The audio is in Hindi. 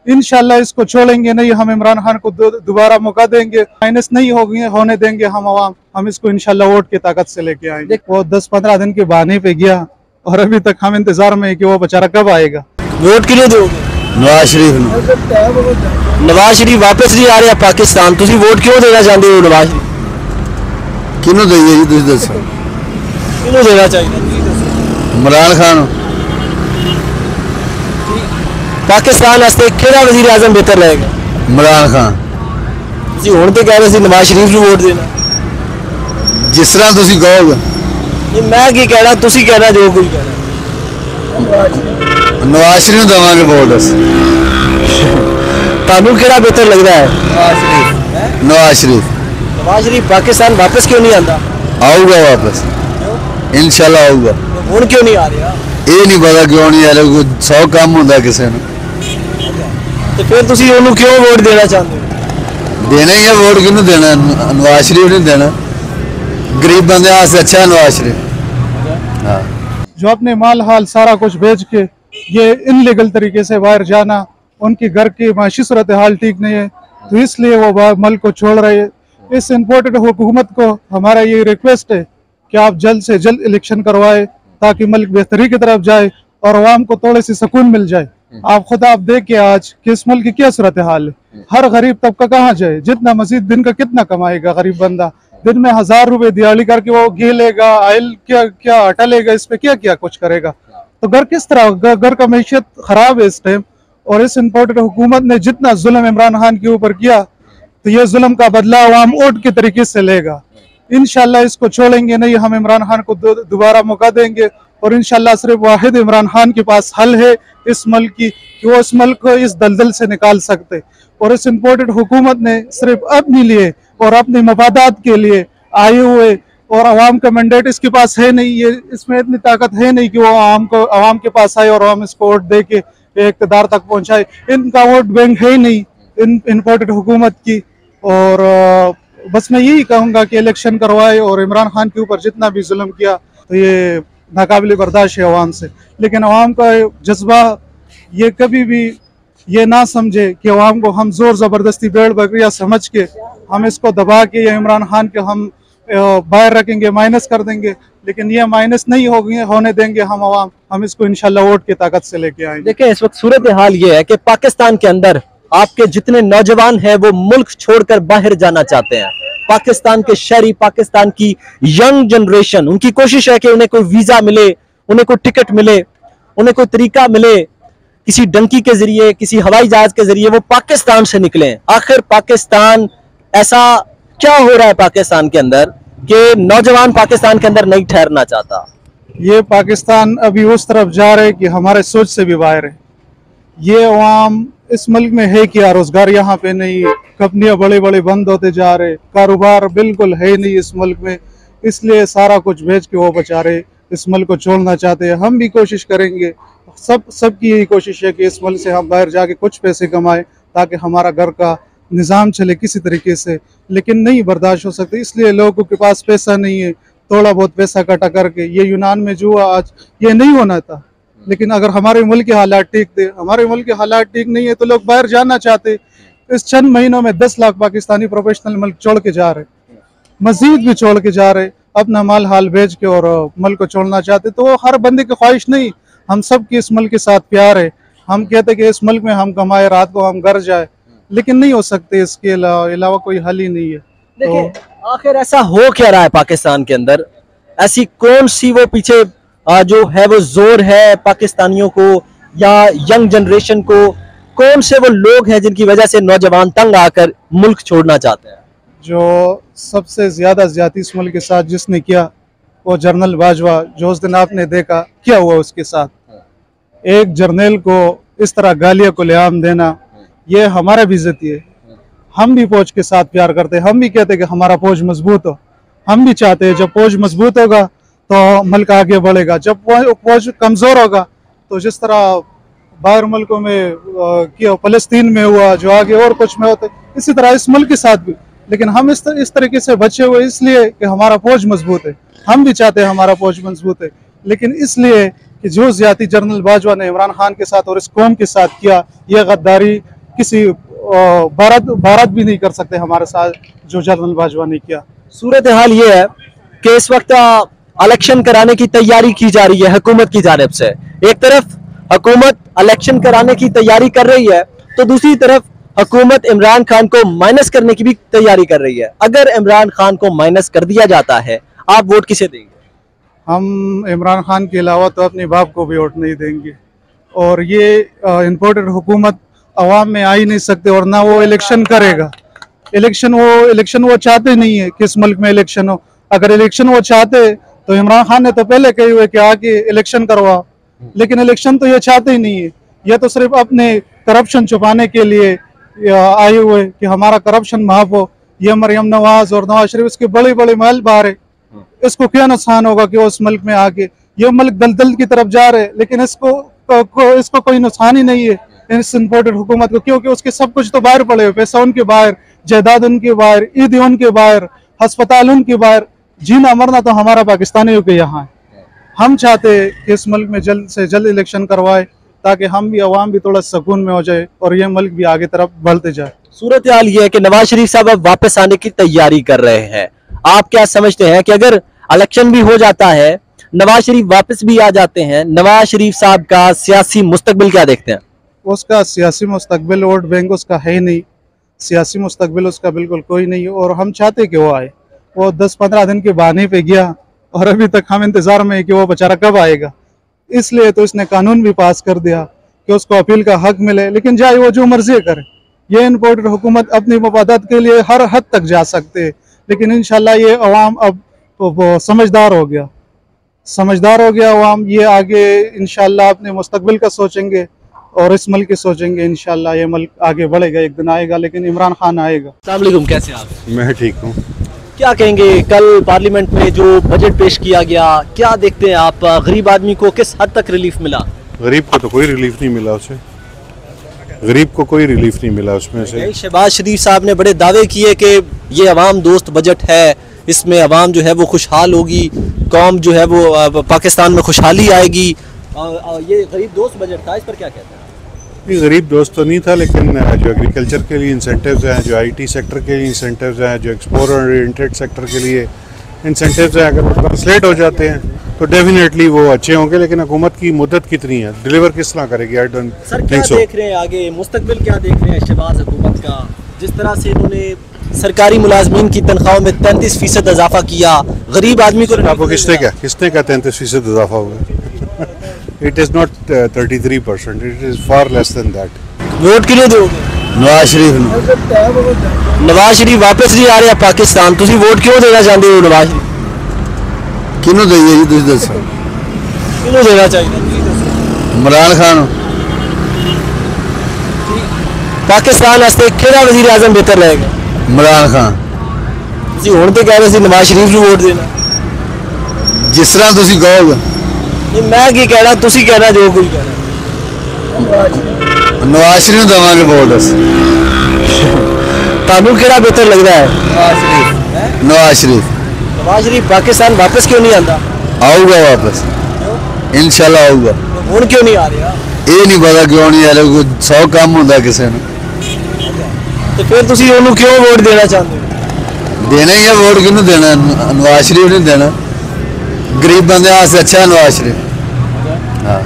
इंशाल्लाह इसको छोड़ेंगे नहीं, हम इमरान खान को दोबारा मौका देंगे, माइनस नहीं होने देंगे हम अवाम। हम इसको इंशाल्लाह वोट की ताकत से लेके आएंगे। वो 10-15 दिन के बहाने पे गया और अभी तक हम इंतजार में है कि वो बेचारा कब आएगा। वोट किन्हें दोगे? नवाज शरीफ। नवाज शरीफ वापस नहीं आ रहे पाकिस्तान, तुसी वोट क्यों देना चाहते हो नवाज शरीफ? किनू दईए जी, तुम दसो। किन्हें देना चाहिए? इमरान खान। पाकिस्तान वास्ते केड़ा वजीर आजम बेहतर रहेगा? इमरान खान। तुसी हुण ते कह रहे सी नवाज शरीफ ਨੂੰ वोट देना। जिस तरह तुसी कहोगे। नहीं मैं की कहना, तुसी कहना जो कुछ कहना। नवाज शरीफ ਨੂੰ देवांगे वोट। तानू केड़ा बेहतर लगता है? नवाज शरीफ। नवाज शरीफ पाकिस्तान वापस क्यों नहीं आंदा? आऊगा वापस, इंशाल्लाह आऊगा। हुण क्यों नहीं आ रहा? ये नहीं पता क्यों नहीं आ रहा, 100 काम होंदा किसी ने। तो फिर तुसी उन्हें क्यों वोट देना चाहते हो? देना ही है वोट, किन्नू देना? नवाज शरीफ नहीं देना, गरीब बंदे से अच्छा है नवाज शरीफ। हाँ, जो अपने माल हाल सारा कुछ बेच के ये इनलीगल तरीके से बाहर जाना, उनकी घर की माशी सूरत हाल ठीक नहीं है, तो इसलिए वो मुल्क को छोड़ रहे हैं। इस इम्पोर्टेड हुकूमत को हमारा ये रिक्वेस्ट है कि आप जल्द से जल्द इलेक्शन करवाए ताकि मुल्क बेहतरी की तरफ जाए और अवाम को थोड़े सी सुकून मिल जाए। आप खुद आप देखिए आज कि इस मुल्क की क्या सूरत हाल है। हर गरीब तबका कहाँ जाए? जितना मजीद दिन का कितना कमाएगा गरीब बंदा? दिन में 1000 रुपए दिहाड़ी करके वो घी लेगा, आयल क्या आटा लेगा, इस पे क्या कुछ करेगा? तो घर किस तरह, घर का मैशियत खराब है इस टाइम। और इस इम्पोर्टेड हुकूमत ने जितना जुल्म इमरान खान के ऊपर किया, तो ये जुल्म का बदला अवाम वोट के तरीके से लेगा। इंशाल्लाह इसको छोड़ेंगे नहीं, हम इमरान खान को दोबारा मौका देंगे और इंशाल्लाह सिर्फ वाहिद इमरान खान के पास हल है इस मुल्क की कि वो इस मुल्क को इस दलदल से निकाल सकते। और इस इम्पोर्टेड हुकूमत ने सिर्फ अपने लिए और अपने मफादात के लिए आए हुए, और अवाम का मैंडेट इसके पास है नहीं, ये इसमें इतनी ताकत है नहीं कि वो अवाम के पास आए और अवाम इसको वोट दे के इक़्तिदार तक पहुंचाए। इनका वोट बैंक है ही नहीं इन इम्पोर्टेड हुकूमत की। और बस मैं यही कहूँगा कि इलेक्शन करवाए और इमरान खान के ऊपर जितना भी जुल्म किया तो ये नाकाबिल बर्दाश्त है अवाम से। लेकिन अवाम का जज्बा ये कभी भी ये ना समझे कि अवाम को हम जोर ज़बरदस्ती भेड़ बकरियाँ समझ के हम इसको दबा के या इमरान खान के हम बाहर रखेंगे, माइनस कर देंगे। लेकिन ये माइनस नहीं होने देंगे हम अवाम। हम इसको इंशाल्लाह वोट की ताकत से लेके आएंगे। देखिए इस वक्त सूरत हाल ये है कि पाकिस्तान के अंदर आपके जितने नौजवान हैं वो मुल्क छोड़कर बाहर जाना चाहते हैं। पाकिस्तान के शहरी, पाकिस्तान की यंग जनरेशन, उनकी कोशिश है कि उन्हें कोई वीजा मिले, उन्हें कोई टिकट मिले, उन्हें कोई तरीका मिले, किसी डंकी के जरिए, किसी हवाई जहाज के जरिए वो पाकिस्तान से निकले। आखिर पाकिस्तान, ऐसा क्या हो रहा है पाकिस्तान के अंदर कि नौजवान पाकिस्तान के अंदर नहीं ठहरना चाहता? ये पाकिस्तान अभी उस तरफ जा रहे कि हमारे सोच से भी बाहर है। ये अवाम इस मुल्क में है क्या? रोजगार यहाँ पे नहीं, कंपनियां बड़े बड़े बंद होते जा रहे, कारोबार बिल्कुल है नहीं इस मुल्क में, इसलिए सारा कुछ बेच के वो बेचारे इस मुल्क को छोड़ना चाहते हैं। हम भी कोशिश करेंगे, सबकी यही कोशिश है कि इस मुल्क से हम बाहर जाके कुछ पैसे कमाएं ताकि हमारा घर का निज़ाम चले किसी तरीके से। लेकिन नहीं बर्दाश्त हो सकती, इसलिए लोगों के पास पैसा नहीं है, थोड़ा बहुत पैसा इकट्ठा करके ये यूनान में जो आज ये नहीं होना था। लेकिन अगर हमारे मुल्क के हालात ठीक थे, हमारे मुल्क के हालात ठीक नहीं है तो लोग बाहर जाना चाहते। इस चंद महीनों में 10 लाख पाकिस्तानी प्रोफेशनल मुल्क छोड़ के जा रहे, मजीद भी छोड़ के जा रहे, अपना माल हाल बेच के और मुल्क को छोड़ना चाहते। तो हर बंदे की ख्वाहिश नहीं, हम सब की इस मुल्क के साथ प्यार है। हम कहते कि इस मुल्क में हम कमाए, रात को हम घर जाए, लेकिन नहीं हो सकते, इसके अलावा कोई हल ही नहीं है। देखिए आखिर ऐसा हो क्या रहा है पाकिस्तान के अंदर? ऐसी कौन सी वो पीछे जो है वो जोर है पाकिस्तानियों को या यंग जनरेशन को? कौन से वो लोग हैं जिनकी वजह से नौजवान तंग आकर मुल्क छोड़ना चाहते हैं? जो सबसे ज्यादा ज्यादती इस मुल्क के साथ जिसने किया वो जनरल बाजवा, जो उस दिन आपने देखा क्या हुआ उसके साथ। एक जर्नल को इस तरह गालियां को लिहाम देना, ये हमारा भी इज्जती है। हम भी फौज के साथ प्यार करते हैं, हम भी कहते हैं कि हमारा फौज मजबूत हो। हम भी चाहते हैं जब फौज मजबूत होगा तो मुल्क आगे बढ़ेगा, जब फौज कमजोर होगा तो जिस तरह बाहर मुल्कों में किया, फलस्तीन में हुआ, जो आगे और कुछ में होता है, इसी तरह इस मुल्क के साथ भी। लेकिन हम इस तरीके से बचे हुए इसलिए कि हमारा फौज मजबूत है। हम भी चाहते हैं हमारा फौज मजबूत है, लेकिन इसलिए कि जो ज्यादती जनरल बाजवा ने इमरान खान के साथ और इस कौम के साथ किया, ये गद्दारी, किसी भारत भी नहीं कर सकते हमारे साथ जो जनरल बाजवा ने किया। सूरत हाल ये है कि इस वक्त इलेक्शन कराने की तैयारी की जा रही है हुकूमत की जानिब से। एक तरफ हुकूमत इलेक्शन कराने की तैयारी कर रही है तो दूसरी तरफ हुकूमत इमरान खान को माइनस करने की भी तैयारी कर रही है। अगर इमरान खान को माइनस कर दिया जाता है, आप वोट किसे देंगे? हम इमरान खान के अलावा तो अपने बाप को भी वोट नहीं देंगे। और ये इम्पोर्टेड हुकूमत अवाम में आ ही नहीं सकते और ना वो इलेक्शन करेगा। इलेक्शन वो चाहते नहीं है कि इस मुल्क में इलेक्शन हो। अगर इलेक्शन वो चाहते तो इमरान खान ने तो पहले कही हुए कि आके इलेक्शन करवा, लेकिन इलेक्शन तो ये चाहते ही नहीं है। ये तो सिर्फ अपने करप्शन छुपाने के लिए आए हुए कि हमारा करप्शन माफ हो। ये मरियम नवाज और नवाज शरीफ इसके बड़े बड़े महल बाहर है, इसको क्या नुकसान होगा कि वो उस मुल्क में आके, ये मुल्क दलदल की तरफ जा रहे, लेकिन इसको कोई नुकसान ही नहीं है इस इम्पोर्टेड हुकूमत को, क्योंकि उसके सब कुछ तो बाहर पड़े हुए, पैसा उनके बाहर, जायदाद उनके बाहर, ईद उनके बाहर, अस्पताल उनके बाहर, जीना मरना तो हमारा पाकिस्तानियों के यहाँ है। हम चाहते हैं कि इस मुल्क में जल्द से जल्द इलेक्शन करवाए ताकि हम भी अवाम भी थोड़ा सुकून में हो जाए और ये मुल्क भी आगे तरफ बढ़ते जाए। सूरत हाल ये है कि नवाज शरीफ साहब अब वापस आने की तैयारी कर रहे हैं। आप क्या समझते हैं कि अगर इलेक्शन भी हो जाता है, नवाज शरीफ वापस भी आ जाते हैं, नवाज शरीफ साहब का सियासी मुस्तकबिल क्या देखते हैं? उसका सियासी मुस्तकबिल वोट बैंक उसका है ही नहीं, सियासी मुस्तकबिल उसका बिल्कुल कोई नहीं है। और हम चाहते कि वो आए। वो 10-15 दिन के बहाने पे गया और अभी तक हम इंतजार में है कि वो बेचारा कब आएगा। इसलिए तो इसने कानून भी पास कर दिया कि उसको अपील का हक मिले, लेकिन जाए वो जो मर्जी करे। ये इम्पोर्टेड हुकूमत अपनी मफादात के लिए हर हद तक जा सकते हैं, लेकिन इंशाल्लाह ये अवाम अब तो समझदार हो गया अवाम। ये आगे इंशाल्लाह अपने मुस्तकबिल का सोचेंगे और इस मुल्क की सोचेंगे। इंशाल्लाह ये मुल्क आगे बढ़ेगा, एक दिन आएगा, लेकिन इमरान खान आएगा। अस्सलाम वालेकुम, कैसे हैं आप? मैं ठीक हूँ। क्या कहेंगे, कल पार्लियामेंट में जो बजट पेश किया गया, क्या देखते हैं आप? गरीब आदमी को किस हद तक रिलीफ मिला? गरीब को तो कोई रिलीफ नहीं मिला, उसे गरीब को कोई रिलीफ नहीं मिला उसमें से। शहबाज शरीफ साहब ने बड़े दावे किए कि ये अवाम दोस्त बजट है, इसमें अवाम जो है वो खुशहाल होगी, कौम जो है वो पाकिस्तान में खुशहाली आएगी। ये गरीब दोस्त बजट था, इस पर क्या कहते हैं? ये गरीब दोस्त तो नहीं था, लेकिन जो एग्रीकल्चर के लिए इंसेंटिव्स हैं, जो आईटी सेक्टर के लिए इंसेंटिव्स हैं, जो एक्सपोर्ट ओरिएंटेड सेक्टर के लिए इंसेंटिव्स हैं, अगर वो ट्रांसलेट हो जाते हैं तो डेफिनेटली वो अच्छे होंगे। लेकिन हुकूमत की मुद्दत कितनी है, डिलीवर किस तरह करेगी? I don't think so. देख रहे हैं आगे मुस्तकबिल क्या देख रहे हैं शहबाज हुकूमत का? जिस तरह से इन्होंने सरकारी मुलाजमीन की तनख्वाहों में 33% इजाफा किया, गरीब आदमी को आपको किसने क्या 33% इजाफा हुआ? It is not 33%, it is far less than that. Vote किन्हें दोगे? नवाज शरीफ नवाज शरीफ वापस नहीं आ रहे पाकिस्तान, तुसी वोट क्यों देना चाहते हो नवाज शरीफ? किनू दईए जी, तुम दसो। क्यों देना चाहिए? इमरान खान। पाकिस्तान वास्ते केड़ा वजीर आजम बेहतर रहेगा? इमरान खान। तुसी हुण ते कह रहे सी नवाज शरीफ ਨੂੰ वोट देना। जिस तरह तुसी कहोगे। नहीं, मैं की कहना, तुसी कहना जो कोई कहना। नवाज शरीफ ਨੂੰ देवांगे वोट। ਤੁਹਾਨੂੰ ਕਿਹੜਾ बेहतर लगता है? नवाज शरीफ। नवाज शरीफ पाकिस्तान वापस क्यों नहीं आता? आऊगा वापस, इंशाल्लाह आऊगा। ਹੁਣ क्यों नहीं आ रहा? ये नहीं पता क्यों नहीं आ रहा, 100 काम होता किसी ने। तो फिर तुसी ਉਹਨੂੰ क्यों वोट देना चाहते हो? देना ही है वोट, किनू देना? नवाज शरीफ नहीं देना, गरीब बंदे वास्ते अच्छा है नवाज शरीफ। हाँ।